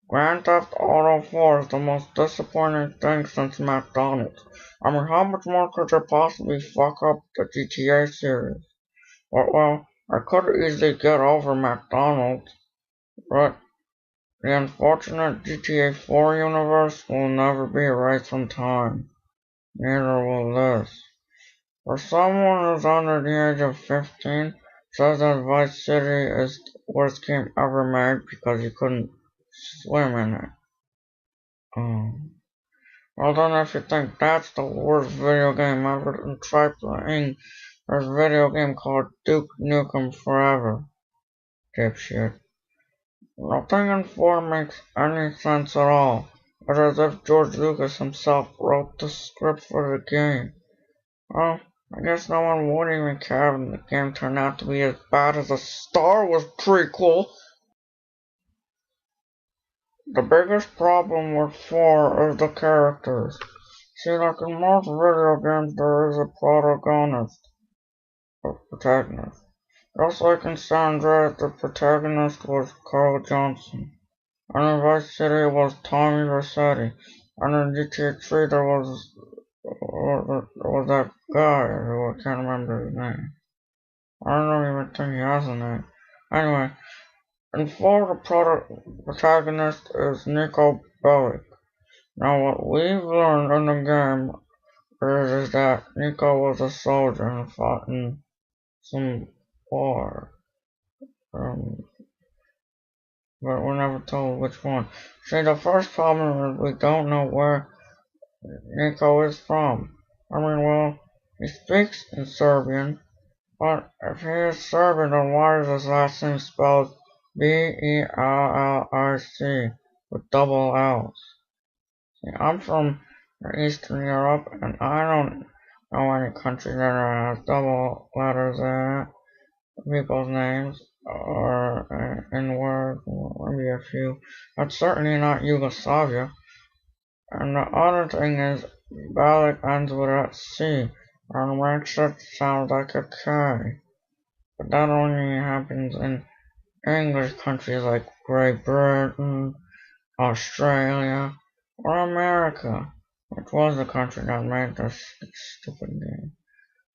Grand Theft Auto 4 is the most disappointing thing since McDonald's. I mean, how much more could you possibly fuck up the GTA series? Well, I could easily get over McDonald's, but the unfortunate GTA 4 universe will never be erased from time. Neither will this. For someone who's under the age of 15, says that Vice City is the worst game ever made because you couldn't swim in it. Um, well then if you think that's the worst video game ever, then try playing this video game called Duke Nukem Forever, dipshit. Nothing in 4 makes any sense at all. It's as if George Lucas himself wrote the script for the game. Well, I guess no one would even care if the game turned out to be as bad as a Star Wars prequel. The biggest problem with 4 is the characters. See, like in most video games, there is a protagonist, or protagonist. Just like in San Andreas, the protagonist was Carl Johnson. And in Vice City, it was Tommy Vercetti. And in GTA 3, there was that guy who I can't remember his name. I don't even think he has a name. Anyway, in 4, the protagonist is Nico Bellic. Now, what we've learned in the game is that Nico was a soldier and fought in some war. Um, but we're never told which one. See, the first problem is we don't know where Nico is from. I mean, well, he speaks in Serbian, but if he is Serbian, then why is his last name spelled Bellic with double L's? See, I'm from Eastern Europe, and I don't know any country that has double letters in people's names, or in words, or maybe a few. That's certainly not Yugoslavia. And the other thing is, Balik ends with a C, and makes it sound like a K. But that only happens in English countries like Great Britain, Australia, or America, which was the country that made this stupid game.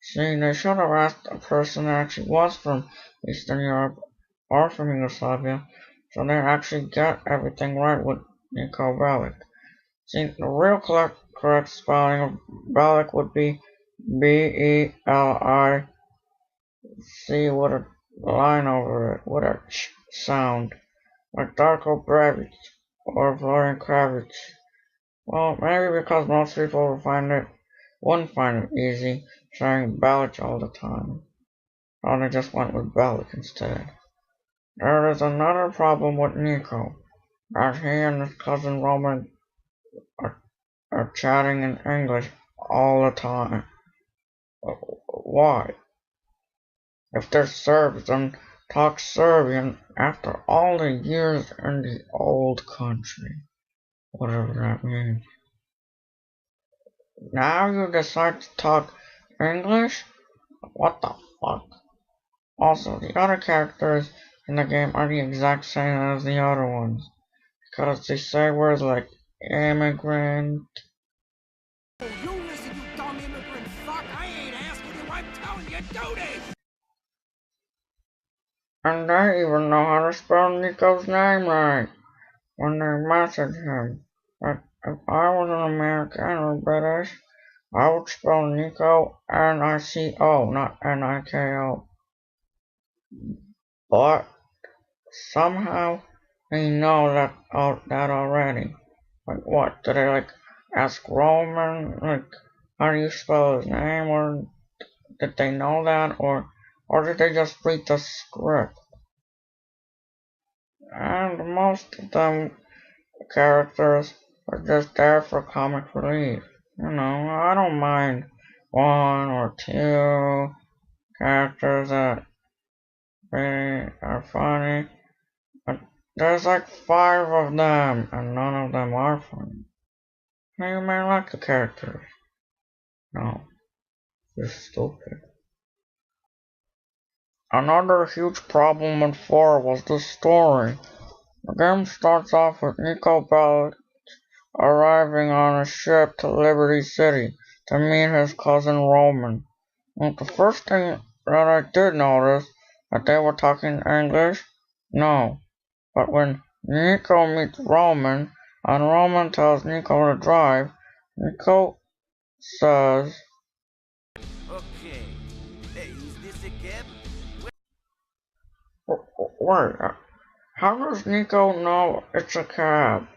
See, they should have asked a person that actually was from Eastern Europe or from Yugoslavia, so they actually get everything right with Niko Bellic. See, the real correct spelling of Bellic would be Belic with a line over it, with a ch sound, like Darko Brevic or Florian Kravitz. Well, maybe because most people wouldn't find it easy saying Bellic all the time. So they just went with Bellic instead. There is another problem with Nico, as he and his cousin Roman are chatting in English all the time. Why? If they're Serbs, then talk Serbian after all the years in the old country. Whatever that means. Now you decide to talk English? What the fuck? Also, the other characters in the game are the exact same as the other ones, because they say words like immigrant. Oh, you listen, you dumb immigrant fuck! I ain't asking you, I'm telling you, do this! And they even know how to spell Nico's name right when they message him. But if I was an American or British, I would spell Nico Nico, not Niko. But somehow they know that already. Like what? Did they ask Roman how do you spell his name, or did they know that, or did they just read the script? And most of them characters are just there for comic relief. You know, I don't mind one or two characters that really are funny, but there's like 5 of them, and none of them are funny. Now you may like the characters. No, they're stupid. Another huge problem with 4 was the story. The game starts off with Nico Bellic arriving on a ship to Liberty City to meet his cousin Roman. And the first thing that I did notice that they were talking English? No. But when Nico meets Roman and Roman tells Nico to drive, Nico says, Okay. Hey, is this a cab? Wait, how does Nico know it's a cab?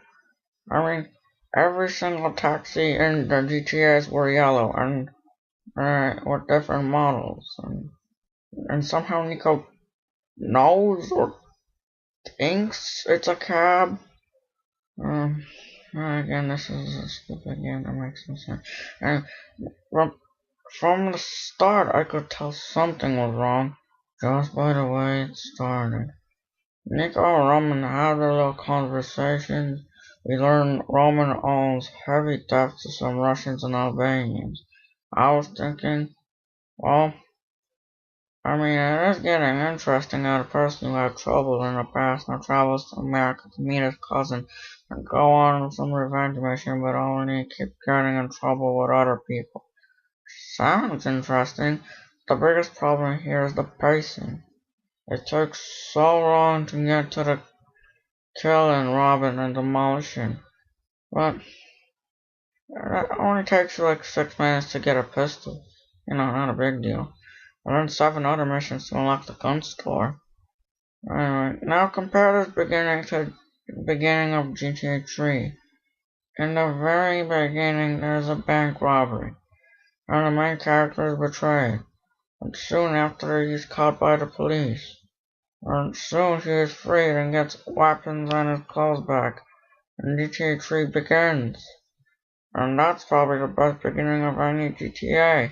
I mean, every single taxi in the GTAs were yellow and with different models, and somehow Nico knows or thinks it's a cab. Um, Again, this is a stupid game that makes no sense. And from, from the start, I could tell something was wrong just by the way it started. Nico and Roman had their little conversations. We learned Roman owns heavy debts to some Russians and Albanians. I was thinking, well, I mean, it is getting interesting that a person who had trouble in the past now travels to America to meet his cousin and go on some revenge mission, but only keep getting in trouble with other people. Sounds interesting. The biggest problem here is the pacing. It took so long to get to the killing, robbing, and demolition. But it only takes you like 6 minutes to get a pistol. You know, not a big deal. And then 7 other missions to unlock the gun store. Anyway, now compare this beginning to the beginning of GTA 3. In the very beginning, there's a bank robbery, and the main character is betrayed. And soon after, he's caught by the police. And soon he is freed and gets weapons and his clothes back. And GTA 3 begins. And that's probably the best beginning of any GTA.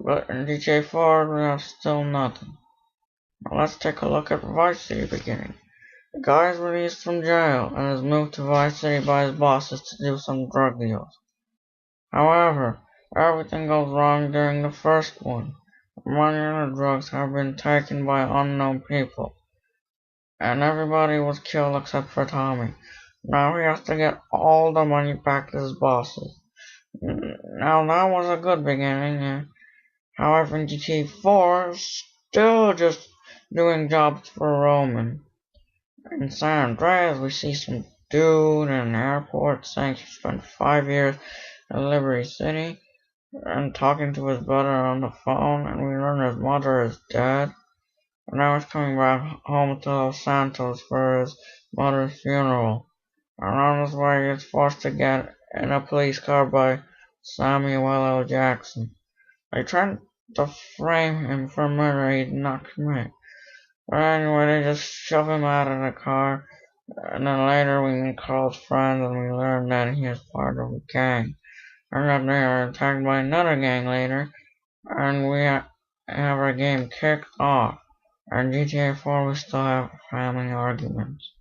But in GTA 4, we have still nothing. Now let's take a look at Vice City beginning. The guy is released from jail and is moved to Vice City by his bosses to do some drug deals. However, everything goes wrong during the first one. The money and the drugs have been taken by unknown people, and everybody was killed except for Tommy. Now he has to get all the money back to his bosses. Now that was a good beginning. However, in GTA 4, still just doing jobs for Roman. In San Andreas, we see some dude in an airport saying he spent 5 years in Liberty City and talking to his brother on the phone, and we learn his mother is dead. And now he's coming back home to Los Santos for his mother's funeral. And on his way, he gets forced to get in a police car by Samuel L. Jackson. They tried to frame him for murder he did not commit. But anyway, they just shove him out of the car, and then later we meet Carl's friends and we learn that he is part of a gang. And that they are attacked by another gang later, and we have our game kicked off. And GTA 4 we still have family arguments.